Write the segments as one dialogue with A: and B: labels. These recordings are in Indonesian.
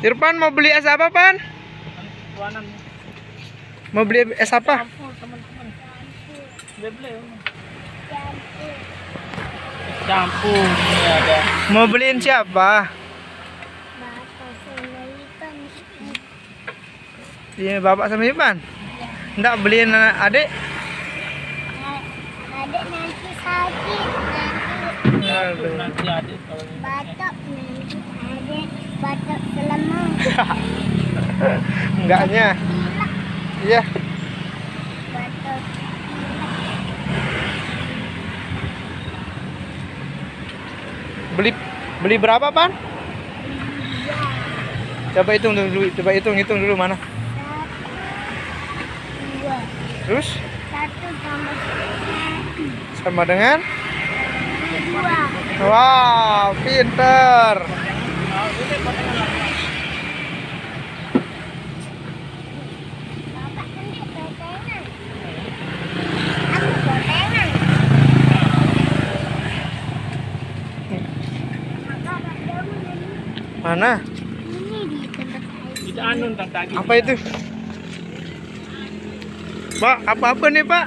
A: Irfan mau beli es apa, Pan? Mau beli es apa?
B: Campur ada.
A: Mau beliin siapa? Iya, bapak sama Irfan. Enggak beliin adik?
C: Adik nanti sakit
B: Nanti adik kalau
C: batuk nanti adik batuk selemah.
A: Enggaknya. Iya.
C: Batuk.
A: Beli berapa, Pan? Coba hitung dulu, hitung dulu mana.
C: 1, 2.
A: Terus
C: 1 tambah 1.
A: sama dengan
C: 2.
A: wow, pinter.
C: Bapak nanti gotengan. Aku gotengan. Bapak jauh ini.
A: Mana?
C: Ini di tempat saya.
B: kita anu tentang daging.
A: Apa itu? Pak, apa nih, Pak?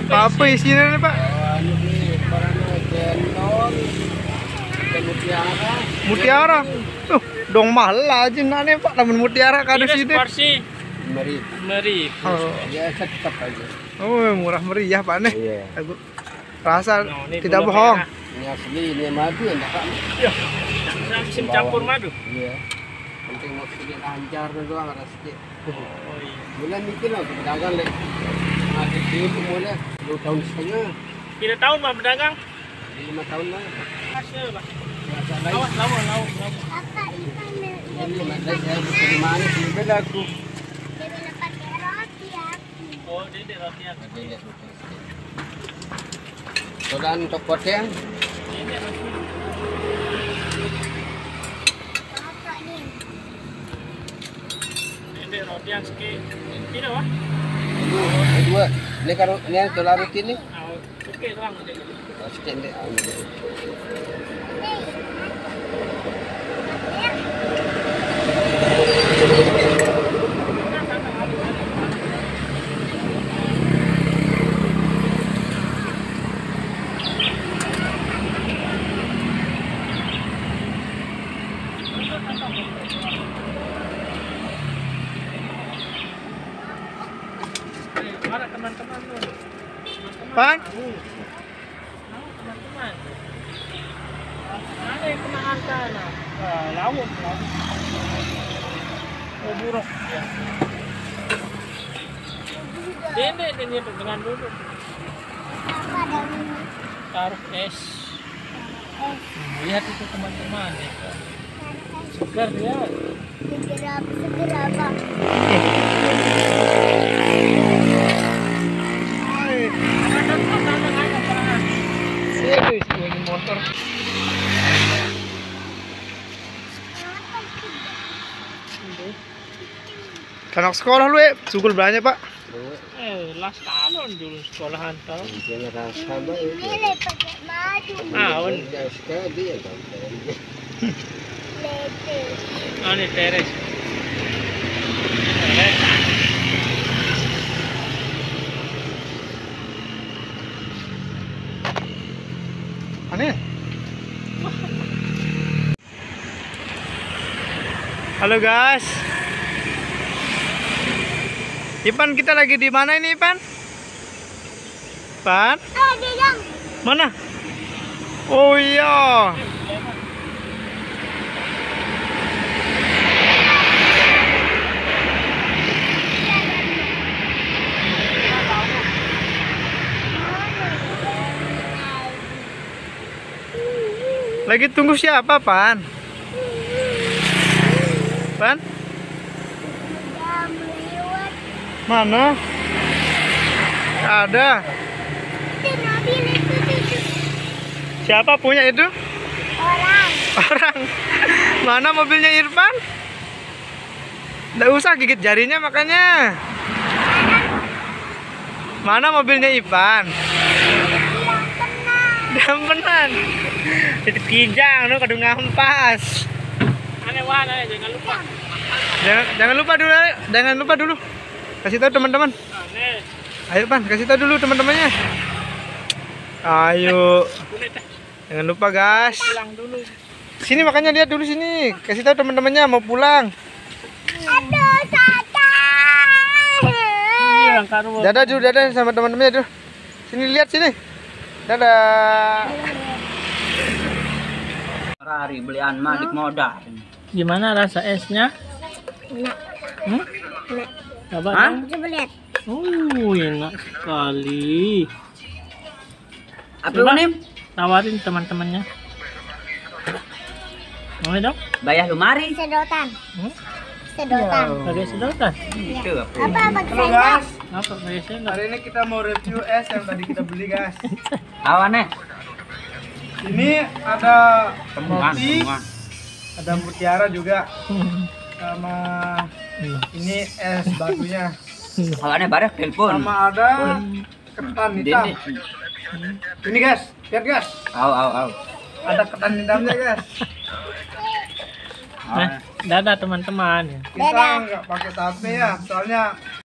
A: Apa isinya nih, Pak? Mutiara. Dong mahal aja nih, Pak. Namun mutiara kado
B: Ini
A: sini.
B: porsi meri.
A: Oh.
D: Ya tetap aja.
A: Oh, murah meriah, Pak nih.
D: Iya.
A: Aku rasa
B: Nah, ini
A: tidak
B: gula
A: bohong.
B: merah.
D: Ini asli, ini madu enggak Pak?
B: Sim campur madu.
D: Iya. Penting mau sedikit lancar doang ada sedikit.
B: Oh iya.
D: Bulan mikir lah pedagang lek. Ada itu mulai 2 tahun setengah,
B: Kita tahun mah berdagang.
D: 5 tahun lah.
B: Hasil, Pak.
D: Masa lain.
B: Lawan.
C: Kakak ikan
D: Jadi mana saya di mana sih beda aku.
C: dia bilang pakai roti aku.
B: Oh, dedek roti aku.
D: Ada lihat betul. Sodan cokotnya.
B: Dedek roti.
C: Kakak nih.
B: Dedek roti yang sekit. Tidak, Pak.
D: Dua. Ini kalau ini yang dolar rutin nih.
B: Ah, oke, doang dedek.
D: Sedikit deh.
B: Ada teman-teman tuh.
A: Pan?
B: Teman-teman. Ada yang kena angka nah. Lawak. Oh, buruk. Ya. Dedek dengan dulu.
C: Apa dari
B: Taruh es. Lihat itu teman-teman. Segar dia.
C: segera apa?
A: Serius, gue ingin motor. Anak sekolah lu sukul belanja, Pak.
B: Last tahun dulu sekolahan tahu.
D: Ini rasa baik.
C: Ini pakai madu.
B: Ahun.
D: Sekali ya kan.
C: Lete.
B: Ini teres.
A: Aneh. Halo guys. Ipan, kita lagi di mana ini, Ipan? Pan?
C: Ada yang
A: Mana? Oh iya. Lagi tunggu siapa, Pan? Pan?
C: udah melewat.
A: Mana? Nggak ada.
C: Itu mobil itu.
A: Siapa punya itu?
C: Orang.
A: Orang. Mana mobilnya Irfan? Nggak usah gigit jarinya makanya. Mana mobilnya Irfan?
C: Yang tenang.
A: Dampenan. Itu kijang, no, kadung ngampas.
B: Aneh wahana jangan lupa.
A: Jangan lupa dulu, jangan lupa dulu. Kasih tahu teman-teman.
B: Aneh.
A: Ayo Pan, kasih tahu dulu teman-temannya. Ayo. Jangan lupa guys.
B: Pulang dulu.
A: Sini makanya lihat dulu sini. Kasih tahu teman-temannya mau pulang.
C: Aduh, sakit.
B: Iya, karo.
A: Dadah dulu, dadah sama teman-temannya dulu. Sini lihat sini. Dadah.
E: Hari belian malik modal.
B: Gimana rasa esnya?
C: Enak.
B: Hmm?
C: Enak.
B: Coba
E: Hah?
B: dong.
C: Coba lihat.
B: Enak sekali.
E: Apa
B: Coba
E: nih?
B: tawarin teman-temannya. Mau dong?
E: Bayar lumari.
C: Sedotan.
B: Hmm?
C: Sedotan.
B: Pakai sedotan.
E: Itu apa?
C: Apa
A: Halo guys.
B: Apa pakai sendok?
A: Hari ini kita mau review es yang tadi kita beli guys.
E: Awan
A: Ini ada
E: temuan,
A: roti,
E: temuan.
A: ada mutiara juga, sama ini es batunya,
E: Awannya bareng telepon.
A: sama ada ketan hitam. Ini guys, lihat guys,
E: Au.
A: ada ketan hitamnya guys.
B: Dadah teman-teman.
A: Kita nggak pakai tape ya, soalnya